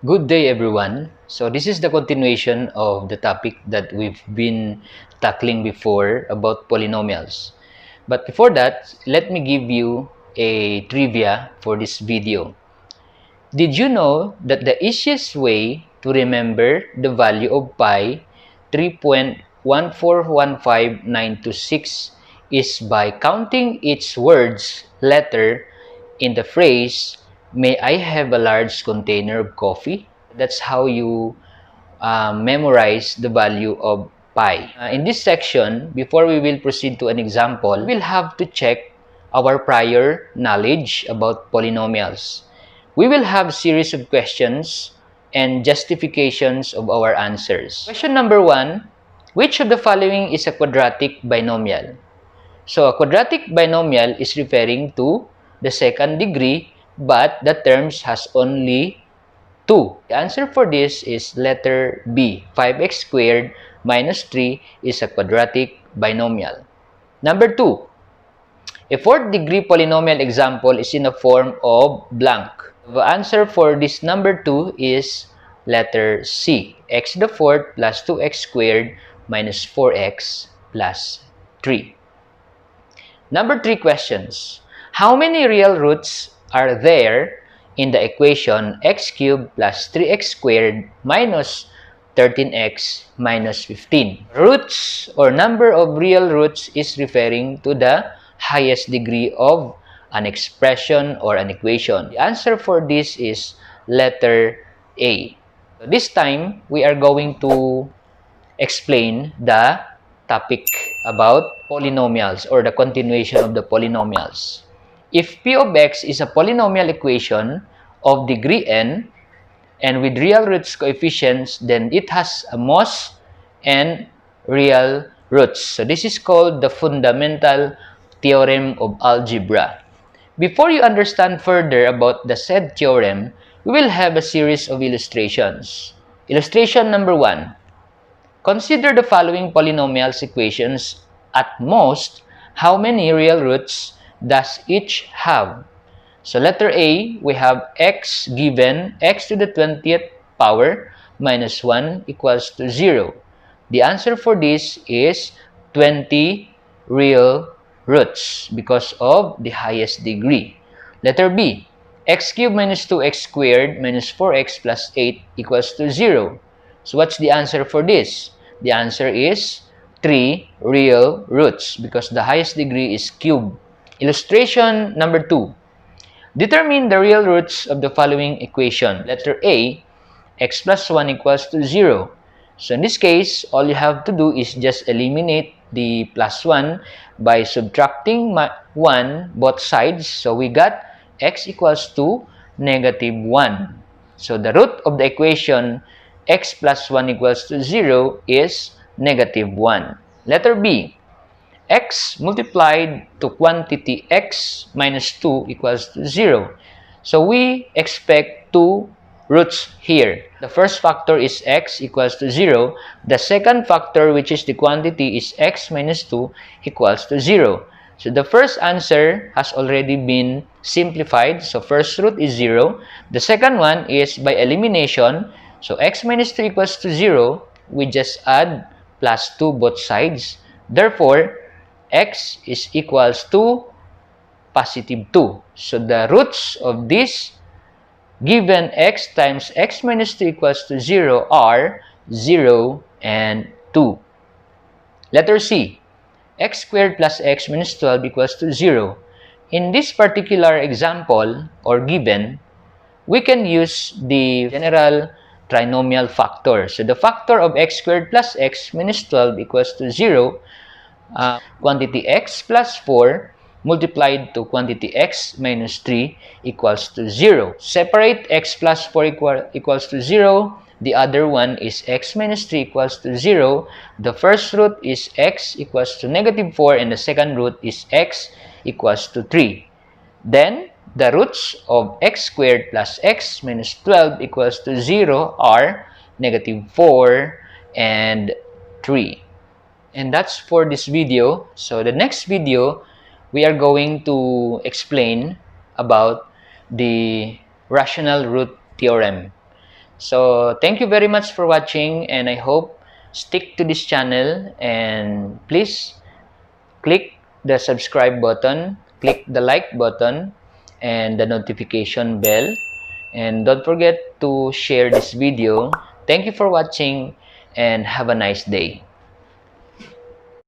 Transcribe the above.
Good day, everyone. So this is the continuation of the topic that we've been tackling before about polynomials. But before that, let me give you a trivia for this video. Did you know that the easiest way to remember the value of pi 3.1415926 is by counting each word's letter in the phrase, "May I have a large container of coffee?" That's how you memorize the value of pi. In this section, before we will proceed to an example, we'll have to check our prior knowledge about polynomials. We will have series of questions and justifications of our answers. Question number 1, which of the following is a quadratic binomial? So a quadratic binomial is referring to the second degree, but the terms has only 2. The answer for this is letter B. 5x squared minus 3 is a quadratic binomial. Number 2. A fourth degree polynomial example is in the form of blank. The answer for this number 2 is letter C. X to the fourth plus 2x squared minus 4x plus 3. Number 3 questions. How many real roots are there in the equation x cubed plus 3x squared minus 13x minus 15? Roots or number of real roots is referring to the highest degree of an expression or an equation. The answer for this is letter A. So this time, we are going to explain the topic about polynomials or the continuation of the polynomials. If p of x is a polynomial equation of degree n and with real roots coefficients, then it has a most and real roots. So this is called the fundamental theorem of algebra. Before you understand further about the said theorem, we will have a series of illustrations. Illustration number 1. Consider the following polynomials equations. At most, how many real roots does each have? So letter A, we have x given x to the 20th power minus 1 equals to 0. The answer for this is 20 real roots because of the highest degree. Letter B, x cubed minus 2x squared minus 4x plus 8 equals to 0. So what's the answer for this? The answer is 3 real roots because the highest degree is cube. Illustration number 2. Determine the real roots of the following equation. Letter A, x plus 1 equals to 0. So in this case, all you have to do is just eliminate the plus 1 by subtracting 1 both sides. So we got x equals to negative 1. So the root of the equation x plus 1 equals to 0 is negative 1. Letter B, x multiplied to quantity x minus 2 equals to 0. So we expect 2 roots here. The first factor is x equals to 0. The second factor, which is the quantity, is x minus 2 equals to 0. So the first answer has already been simplified. So first root is 0. The second one is by elimination. So x minus 2 equals to 0. We just add plus 2 both sides. Therefore, x is equals to positive 2. So the roots of this given x times x minus 2 equals to 0 are 0 and 2. Letter C, x squared plus x minus 12 equals to 0. In this particular example or given, we can use the general trinomial factor. So the factor of x squared plus x minus 12 equals to 0. Quantity x plus 4 multiplied to quantity x minus 3 equals to 0. Separate x plus 4 equals to 0. The other one is x minus 3 equals to 0. The first root is x equals to negative 4 and the second root is x equals to 3. Then, the roots of x squared plus x minus 12 equals to 0 are negative 4 and 3. And that's for this video. So the next video, we are going to explain about the rational root theorem. So thank you very much for watching, and I hope stick to this channel, and please click the subscribe button, click the like button, and the notification bell. And don't forget to share this video. Thank you for watching, and have a nice day.